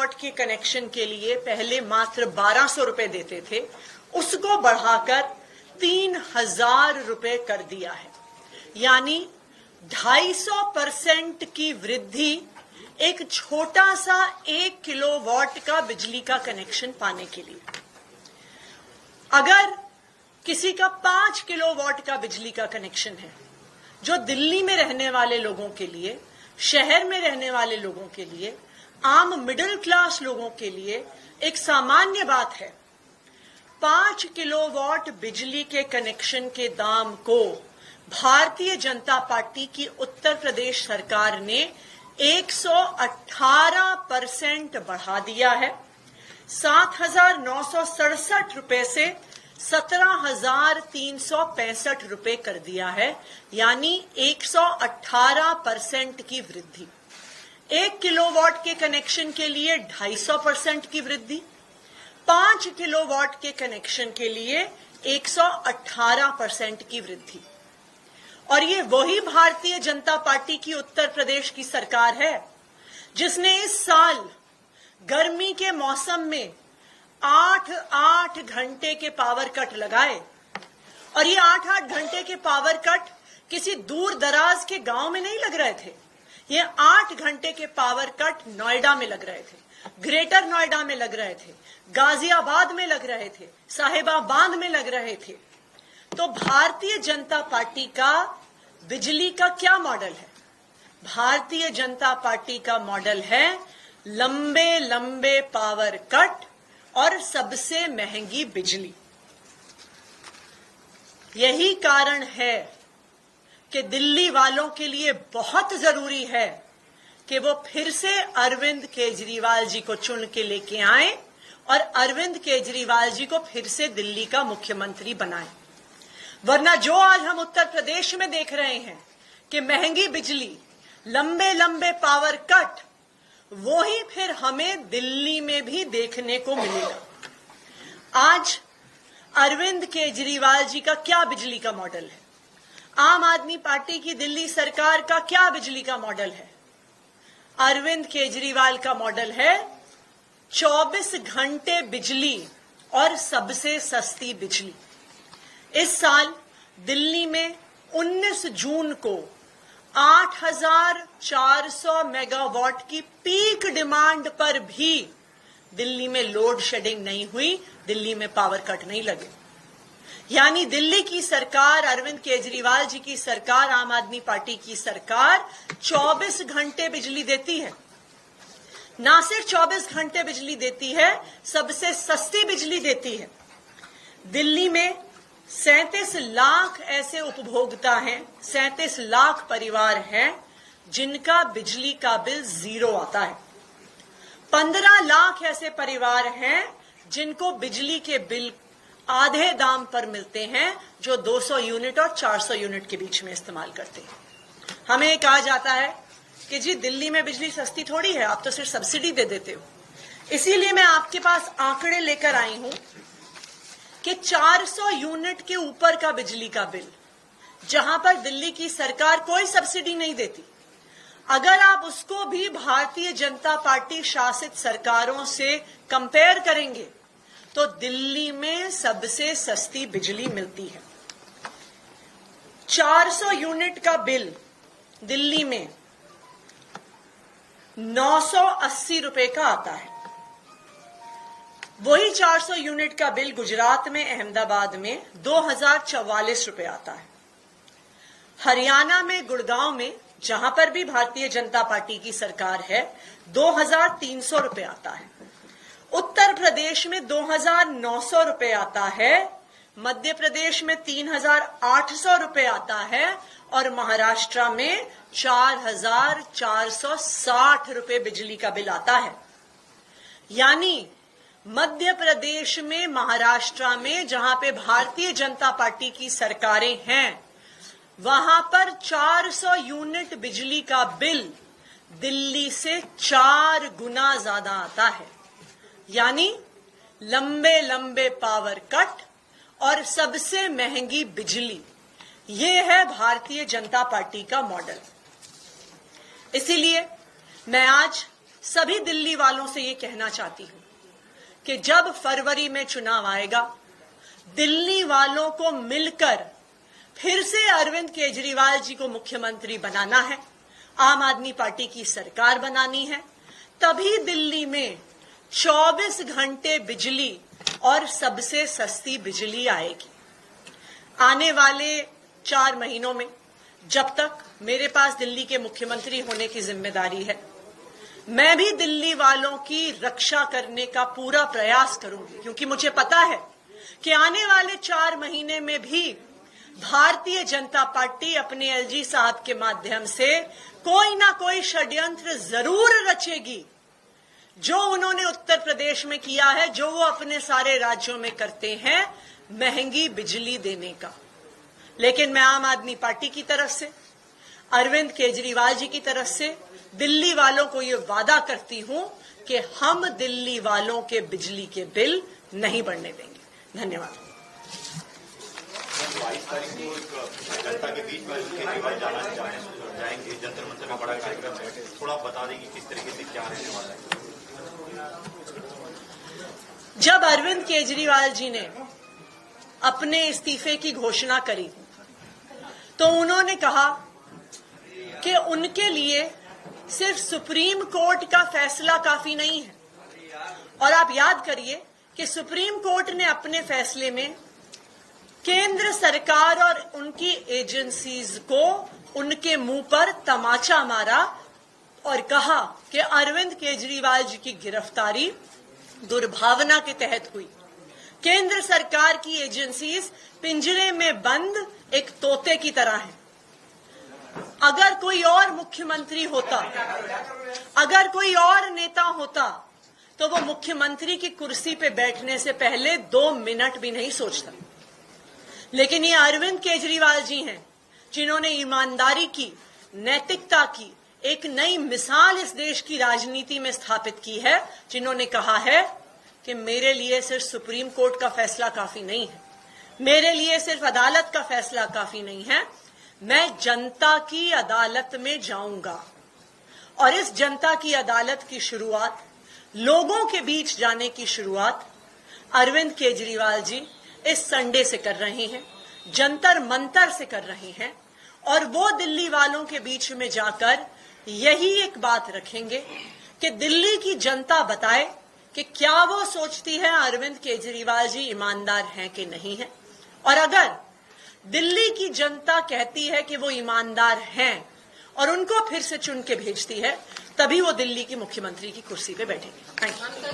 Kilowatt के connection के लिए पहले मात्र 1200 रुपए देते थे, उसको बढ़ाकर 3000 रुपए कर दिया है। यानी 250% की वृद्धि एक छोटा सा 1 किलोवाट का बिजली का कनेक्शन पाने के लिए। अगर किसी का 5 किलोवाट का बिजली का कनेक्शन है, जो दिल्ली में रहने वाले लोगों के लिए, शहर में रहने वाले लोगों के लिए, आम मिडिल क्लास लोगों के लिए एक सामान्य बात है। 5 किलोवाट बिजली के कनेक्शन के दाम को भारतीय जनता पार्टी की उत्तर प्रदेश सरकार ने 118% बढ़ा दिया है। 7,967 रुपए से 17,365 रुपए कर दिया है, यानी 118% की वृद्धि। 1 किलोवाट के कनेक्शन के लिए 250% की वृद्धि, 5 किलोवाट के कनेक्शन के लिए 118% की वृद्धि। और ये वही भारतीय जनता पार्टी की उत्तर प्रदेश की सरकार है जिसने इस साल गर्मी के मौसम में 8-8 घंटे के पावर कट लगाए। और ये 8-8 घंटे के पावर कट किसी दूर दराज के गांव में नहीं लग रहे थे। ये 8 घंटे के पावर कट नोएडा में लग रहे थे, ग्रेटर नोएडा में लग रहे थे, गाजियाबाद में लग रहे थे, साहिबाबाद में लग रहे थे। तो भारतीय जनता पार्टी का बिजली का क्या मॉडल है? भारतीय जनता पार्टी का मॉडल है लंबे लंबे पावर कट और सबसे महंगी बिजली। यही कारण है कि दिल्ली वालों के लिए बहुत जरूरी है कि वो फिर से अरविंद केजरीवाल जी को चुन के लेके आए और अरविंद केजरीवाल जी को फिर से दिल्ली का मुख्यमंत्री बनाएं। वरना जो आज हम उत्तर प्रदेश में देख रहे हैं कि महंगी बिजली, लंबे लंबे पावर कट, वो ही फिर हमें दिल्ली में भी देखने को मिलेगा। आज अरविंद केजरीवाल जी का क्या बिजली का मॉडल है? आम आदमी पार्टी की दिल्ली सरकार का क्या बिजली का मॉडल है? अरविंद केजरीवाल का मॉडल है 24 घंटे बिजली और सबसे सस्ती बिजली। इस साल दिल्ली में 19 जून को 8,400 मेगावाट की पीक डिमांड पर भी दिल्ली में लोड शेडिंग नहीं हुई, दिल्ली में पावर कट नहीं लगे। यानी दिल्ली की सरकार, अरविंद केजरीवाल जी की सरकार, आम आदमी पार्टी की सरकार 24 घंटे बिजली देती है। ना सिर्फ 24 घंटे बिजली देती है, सबसे सस्ती बिजली देती है। दिल्ली में 37 लाख ऐसे उपभोक्ता हैं, 37 लाख परिवार हैं जिनका बिजली का बिल 0 आता है। 15 लाख ऐसे परिवार हैं जिनको बिजली के बिल आधे दाम पर मिलते हैं, जो 200 यूनिट और 400 यूनिट के बीच में इस्तेमाल करते हैं। हमें कहा जाता है कि जी दिल्ली में बिजली सस्ती थोड़ी है, आप तो सिर्फ सब्सिडी दे देते हो। इसीलिए मैं आपके पास आंकड़े लेकर आई हूं कि 400 यूनिट के ऊपर का बिजली का बिल, जहां पर दिल्ली की सरकार कोई सब्सिडी नहीं देती, अगर आप उसको भी भारतीय जनता पार्टी शासित सरकारों से कंपेयर करेंगे तो दिल्ली में सबसे सस्ती बिजली मिलती है। 400 यूनिट का बिल दिल्ली में 980 रुपए का आता है। वही 400 यूनिट का बिल गुजरात में, अहमदाबाद में 2044 रुपए आता है। हरियाणा में, गुड़गांव में, जहां पर भी भारतीय जनता पार्टी की सरकार है, 2300 रुपए आता है। उत्तर प्रदेश में 2900 रुपए आता है, मध्य प्रदेश में 3800 रुपए आता है और महाराष्ट्र में 4460 रुपए बिजली का बिल आता है। यानी मध्य प्रदेश में, महाराष्ट्र में, जहां पे भारतीय जनता पार्टी की सरकारें हैं, वहां पर 400 यूनिट बिजली का बिल दिल्ली से 4 गुना ज्यादा आता है। यानी लंबे लंबे पावर कट और सबसे महंगी बिजली, ये है भारतीय जनता पार्टी का मॉडल। इसीलिए मैं आज सभी दिल्ली वालों से ये कहना चाहती हूं कि जब फरवरी में चुनाव आएगा, दिल्ली वालों को मिलकर फिर से अरविंद केजरीवाल जी को मुख्यमंत्री बनाना है, आम आदमी पार्टी की सरकार बनानी है, तभी दिल्ली में 24 घंटे बिजली और सबसे सस्ती बिजली आएगी। आने वाले 4 महीनों में जब तक मेरे पास दिल्ली के मुख्यमंत्री होने की जिम्मेदारी है, मैं भी दिल्ली वालों की रक्षा करने का पूरा प्रयास करूंगी, क्योंकि मुझे पता है कि आने वाले 4 महीने में भी भारतीय जनता पार्टी अपने एलजी साहब के माध्यम से कोई ना कोई षड्यंत्र जरूर रचेगी, जो उन्होंने उत्तर प्रदेश में किया है, जो वो अपने सारे राज्यों में करते हैं, महंगी बिजली देने का। लेकिन मैं आम आदमी पार्टी की तरफ से, अरविंद केजरीवाल जी की तरफ से दिल्ली वालों को ये वादा करती हूं कि हम दिल्ली वालों के बिजली के बिल नहीं बढ़ने देंगे। धन्यवाद। 22 तारीख को जनता के बीच में केजरीवाल जाएंगे, जंतर मंतर में बड़ा कार्यक्रम है, थोड़ा बता दें कि किस तरीके से क्या रहने वाला है। जब अरविंद केजरीवाल जी ने अपने इस्तीफे की घोषणा करी तो उन्होंने कहा कि उनके लिए सिर्फ सुप्रीम कोर्ट का फैसला काफी नहीं है। और आप याद करिए कि सुप्रीम कोर्ट ने अपने फैसले में केंद्र सरकार और उनकी एजेंसीज को उनके मुंह पर तमाचा मारा और कहा कि अरविंद केजरीवाल जी की गिरफ्तारी दुर्भावना के तहत हुई। केंद्र सरकार की एजेंसीज पिंजरे में बंद एक तोते की तरह है। अगर कोई और मुख्यमंत्री होता, अगर कोई और नेता होता, तो वो मुख्यमंत्री की कुर्सी पे बैठने से पहले 2 मिनट भी नहीं सोचता। लेकिन ये अरविंद केजरीवाल जी हैं जिन्होंने ईमानदारी की, नैतिकता की एक नई मिसाल इस देश की राजनीति में स्थापित की है, जिन्होंने कहा है कि मेरे लिए सिर्फ सुप्रीम कोर्ट का फैसला काफी नहीं है, मेरे लिए सिर्फ अदालत का फैसला काफी नहीं है, मैं जनता की अदालत में जाऊंगा। और इस जनता की अदालत की शुरुआत, लोगों के बीच जाने की शुरुआत अरविंद केजरीवाल जी इस संडे से कर रहे हैं, जंतर मंतर से कर रहे हैं। और वो दिल्ली वालों के बीच में जाकर यही एक बात रखेंगे कि दिल्ली की जनता बताए कि क्या वो सोचती है अरविंद केजरीवाल जी ईमानदार हैं कि नहीं है। और अगर दिल्ली की जनता कहती है कि वो ईमानदार हैं और उनको फिर से चुन के भेजती है, तभी वो दिल्ली की मुख्यमंत्री की कुर्सी पे बैठेंगे। Thank you.